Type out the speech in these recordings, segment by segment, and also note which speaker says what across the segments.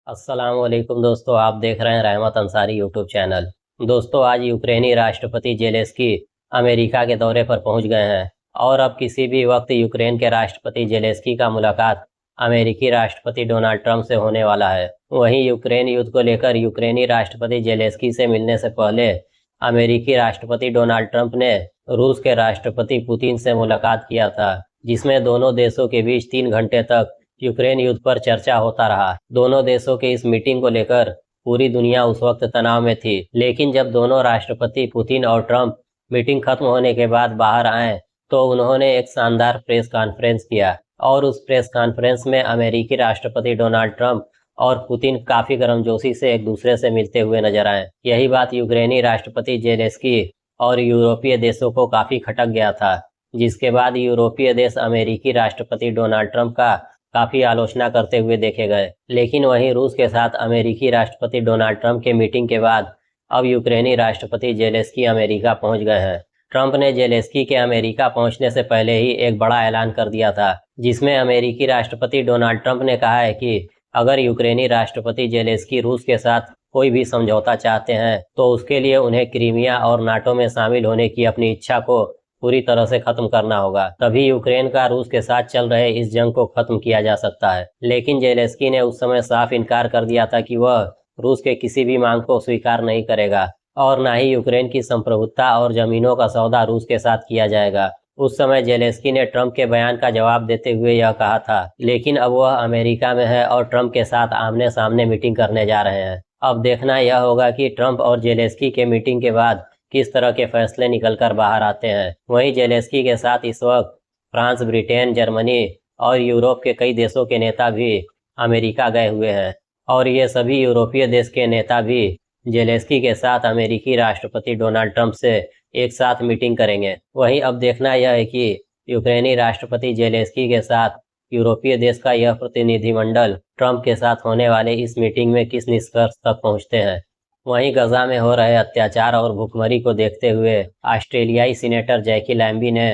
Speaker 1: अस्सलामुअलैकुम दोस्तों, आप देख रहे हैं रहमत अंसारी यूट्यूब चैनल। दोस्तों, आज यूक्रेनी राष्ट्रपति जेलेस्की अमेरिका के दौरे पर पहुंच गए हैं और अब किसी भी वक्त यूक्रेन के राष्ट्रपति जेलेस्की का मुलाकात अमेरिकी राष्ट्रपति डोनाल्ड ट्रंप से होने वाला है। वहीं यूक्रेन युद्ध को लेकर यूक्रेनी राष्ट्रपति जेलेस्की से मिलने से पहले अमेरिकी राष्ट्रपति डोनाल्ड ट्रंप ने रूस के राष्ट्रपति पुतिन से मुलाकात किया था, जिसमें दोनों देशों के बीच 3 घंटे तक यूक्रेन युद्ध पर चर्चा होता रहा। दोनों देशों के इस मीटिंग को लेकर पूरी दुनिया उस वक्त तनाव में थी, लेकिन जब दोनों राष्ट्रपति पुतिन और ट्रंप मीटिंग खत्म होने के बाद बाहर आए तो उन्होंने एक शानदार प्रेस कॉन्फ्रेंस किया और उस प्रेस कॉन्फ्रेंस में अमेरिकी राष्ट्रपति डोनाल्ड ट्रंप और पुतिन काफी गर्मजोशी से एक दूसरे से मिलते हुए नजर आए। यही बात यूक्रेनी राष्ट्रपति जेलेस्की और यूरोपीय देशों को काफी खटक गया था, जिसके बाद यूरोपीय देश अमेरिकी राष्ट्रपति डोनाल्ड ट्रंप का काफी आलोचना करते हुए देखे गए। लेकिन वहीं रूस के साथ अमेरिकी राष्ट्रपति डोनाल्ड ट्रंप के मीटिंग के बाद अब यूक्रेनी राष्ट्रपति जेलेस्की अमेरिका पहुंच गए हैं। ट्रंप ने जेलेस्की के अमेरिका पहुंचने से पहले ही एक बड़ा ऐलान कर दिया था, जिसमें अमेरिकी राष्ट्रपति डोनाल्ड ट्रंप ने कहा है कि अगर यूक्रेनी राष्ट्रपति जेलेस्की रूस के साथ कोई भी समझौता चाहते हैं तो उसके लिए उन्हें क्रीमिया और नाटो में शामिल होने की अपनी इच्छा को पूरी तरह से खत्म करना होगा, तभी यूक्रेन का रूस के साथ चल रहे इस जंग को खत्म किया जा सकता है। लेकिन जेलेस्की ने उस समय साफ इनकार कर दिया था कि वह रूस के किसी भी मांग को स्वीकार नहीं करेगा और न ही यूक्रेन की संप्रभुता और जमीनों का सौदा रूस के साथ किया जाएगा। उस समय जेलेस्की ने ट्रंप के बयान का जवाब देते हुए यह कहा था, लेकिन अब वह अमेरिका में है और ट्रंप के साथ आमने सामने मीटिंग करने जा रहे हैं। अब देखना यह होगा कि ट्रंप और जेलेस्की के मीटिंग के बाद किस तरह के फैसले निकलकर बाहर आते हैं। वहीं जेलेस्की के साथ इस वक्त फ्रांस, ब्रिटेन, जर्मनी और यूरोप के कई देशों के नेता भी अमेरिका गए हुए हैं और ये सभी यूरोपीय देश के नेता भी जेलेस्की के साथ अमेरिकी राष्ट्रपति डोनाल्ड ट्रंप से एक साथ मीटिंग करेंगे। वहीं अब देखना यह है कि यूक्रेनी राष्ट्रपति जेलेस्की के साथ यूरोपीय देश का यह प्रतिनिधिमंडल ट्रंप के साथ होने वाले इस मीटिंग में किस निष्कर्ष तक पहुंचते हैं। वहीं गजा में हो रहे अत्याचार और भुखमरी को देखते हुए ऑस्ट्रेलियाई सीनेटर जैकी लैम्बी ने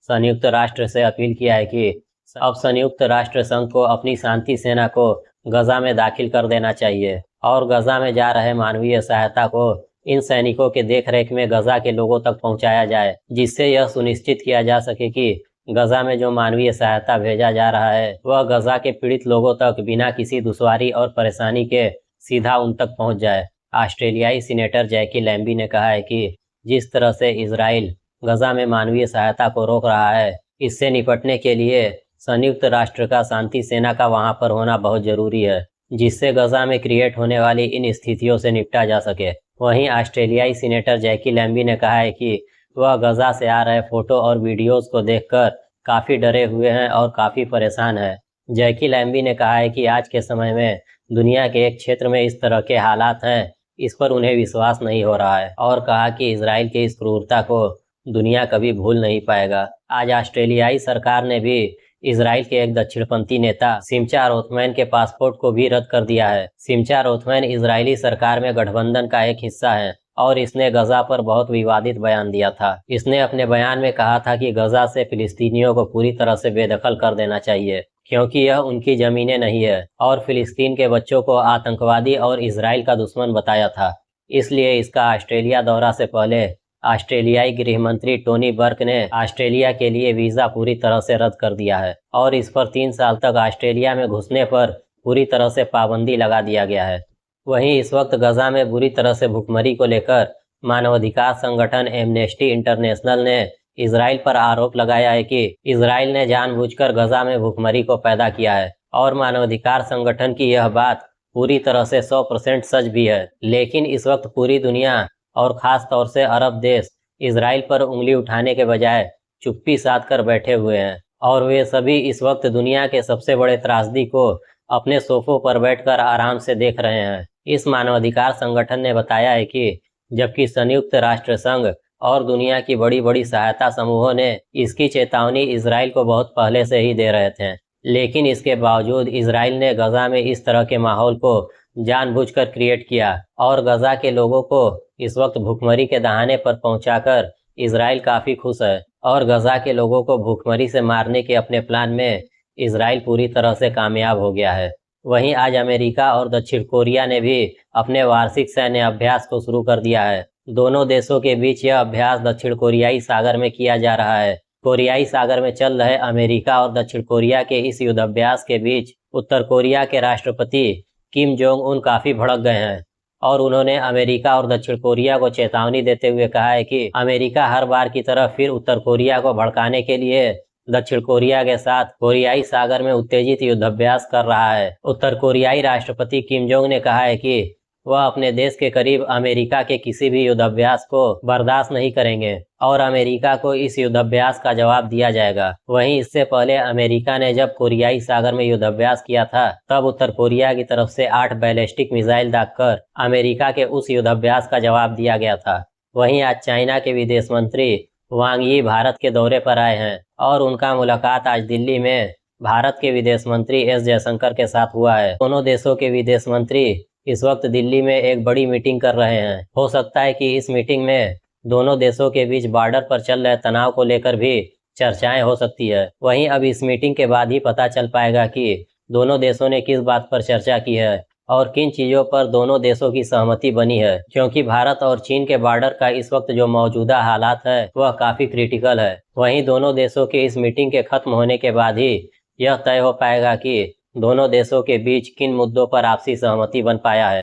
Speaker 1: संयुक्त राष्ट्र से अपील किया है कि अब संयुक्त राष्ट्र संघ को अपनी शांति सेना को गजा में दाखिल कर देना चाहिए और गजा में जा रहे मानवीय सहायता को इन सैनिकों के देखरेख में गजा के लोगों तक पहुंचाया जाए, जिससे यह सुनिश्चित किया जा सके कि गजा में जो मानवीय सहायता भेजा जा रहा है वह गजा के पीड़ित लोगों तक बिना किसी दुश्वारी और परेशानी के सीधा उन तक पहुंच जाए। ऑस्ट्रेलियाई सीनेटर जैकी लैम्बी ने कहा है कि जिस तरह से इजराइल गजा में मानवीय सहायता को रोक रहा है, इससे निपटने के लिए संयुक्त राष्ट्र का शांति सेना का वहां पर होना बहुत जरूरी है, जिससे गजा में क्रिएट होने वाली इन स्थितियों से निपटा जा सके। वहीं ऑस्ट्रेलियाई सीनेटर जैकी लैम्बी ने कहा है कि वह गजा से आ रहे फोटो और वीडियोज को देखकर काफी डरे हुए हैं और काफी परेशान है। जैकी लैम्बी ने कहा है कि आज के समय में दुनिया के एक क्षेत्र में इस तरह के हालात हैं, इस पर उन्हें विश्वास नहीं हो रहा है और कहा कि इजराइल की इस क्रूरता को दुनिया कभी भूल नहीं पाएगा। आज ऑस्ट्रेलियाई सरकार ने भी इजराइल के एक दक्षिणपंथी नेता सिमचा रोथमैन के पासपोर्ट को भी रद्द कर दिया है। सिमचा रोथमैन इजरायली सरकार में गठबंधन का एक हिस्सा है और इसने गजा पर बहुत विवादित बयान दिया था। इसने अपने बयान में कहा था कि गजा से फिलिस्तीनियों को पूरी तरह से बेदखल कर देना चाहिए, क्योंकि यह उनकी जमीनें नहीं है, और फिलिस्तीन के बच्चों को आतंकवादी और इजराइल का दुश्मन बताया था। इसलिए इसका ऑस्ट्रेलिया दौरा से पहले ऑस्ट्रेलियाई गृह मंत्री टोनी बर्क ने ऑस्ट्रेलिया के लिए वीजा पूरी तरह से रद्द कर दिया है और इस पर 3 साल तक ऑस्ट्रेलिया में घुसने पर पूरी तरह से पाबंदी लगा दिया गया है। वहीं इस वक्त गजा में बुरी तरह से भुखमरी को लेकर मानवाधिकार संगठन एमनेस्टी इंटरनेशनल ने इजराइल पर आरोप लगाया है कि इजराइल ने जानबूझकर गजा में भुखमरी को पैदा किया है और मानवाधिकार संगठन की यह बात पूरी तरह से 100% सच भी है। लेकिन इस वक्त पूरी दुनिया और खास तौर से अरब देश इजराइल पर उंगली उठाने के बजाय चुप्पी साध कर बैठे हुए हैं और वे सभी इस वक्त दुनिया के सबसे बड़े त्रासदी को अपने सोफों पर बैठकर आराम से देख रहे हैं। इस मानवाधिकार संगठन ने बताया है कि जबकि संयुक्त राष्ट्र संघ और दुनिया की बड़ी बड़ी सहायता समूहों ने इसकी चेतावनी इजराइल को बहुत पहले से ही दे रहे थे, लेकिन इसके बावजूद इजराइल ने गजा में इस तरह के माहौल को जानबूझकर क्रिएट किया और गजा के लोगों को इस वक्त भुखमरी के दहाने पर पहुंचाकर इजराइल काफी खुश है और गजा के लोगों को भुखमरी से मारने के अपने प्लान में इजराइल पूरी तरह से कामयाब हो गया है। वहीं आज अमेरिका और दक्षिण कोरिया ने भी अपने वार्षिक सैन्य अभ्यास को शुरू कर दिया है। दोनों देशों के बीच यह अभ्यास दक्षिण कोरियाई सागर में किया जा रहा है। कोरियाई सागर में चल रहे अमेरिका और दक्षिण कोरिया के इस युद्धाभ्यास के बीच उत्तर कोरिया के राष्ट्रपति किम जोंग उन काफी भड़क गए हैं और उन्होंने अमेरिका और दक्षिण कोरिया को चेतावनी देते हुए कहा है कि अमेरिका हर बार की तरह फिर उत्तर कोरिया को भड़काने के लिए दक्षिण कोरिया के साथ कोरियाई सागर में उत्तेजित युद्धाभ्यास कर रहा है। उत्तर कोरियाई राष्ट्रपति किम जोंग ने कहा है कि वह अपने देश के करीब अमेरिका के किसी भी युद्धाभ्यास को बर्दाश्त नहीं करेंगे और अमेरिका को इस युद्धाभ्यास का जवाब दिया जाएगा। वहीं इससे पहले अमेरिका ने जब कोरियाई सागर में युद्धाभ्यास किया था, तब उत्तर कोरिया की तरफ से 8 बैलिस्टिक मिसाइल दागकर अमेरिका के उस युद्धाभ्यास का जवाब दिया गया था। वहीं आज चाइना के विदेश मंत्री वांग यी भारत के दौरे पर आए हैं और उनका मुलाकात आज दिल्ली में भारत के विदेश मंत्री एस जयशंकर के साथ हुआ है। दोनों देशों के विदेश मंत्री इस वक्त दिल्ली में एक बड़ी मीटिंग कर रहे हैं। हो सकता है कि इस मीटिंग में दोनों देशों के बीच बॉर्डर पर चल रहे तनाव को लेकर भी चर्चाएं हो सकती है। वहीं अब इस मीटिंग के बाद ही पता चल पाएगा कि दोनों देशों ने किस बात पर चर्चा की है और किन चीजों पर दोनों देशों की सहमति बनी है, क्योंकि भारत और चीन के बॉर्डर का इस वक्त जो मौजूदा हालात है वह काफी क्रिटिकल है। वहीं दोनों देशों के इस मीटिंग के खत्म होने के बाद ही यह तय हो पाएगा कि दोनों देशों के बीच किन मुद्दों पर आपसी सहमति बन पाया है।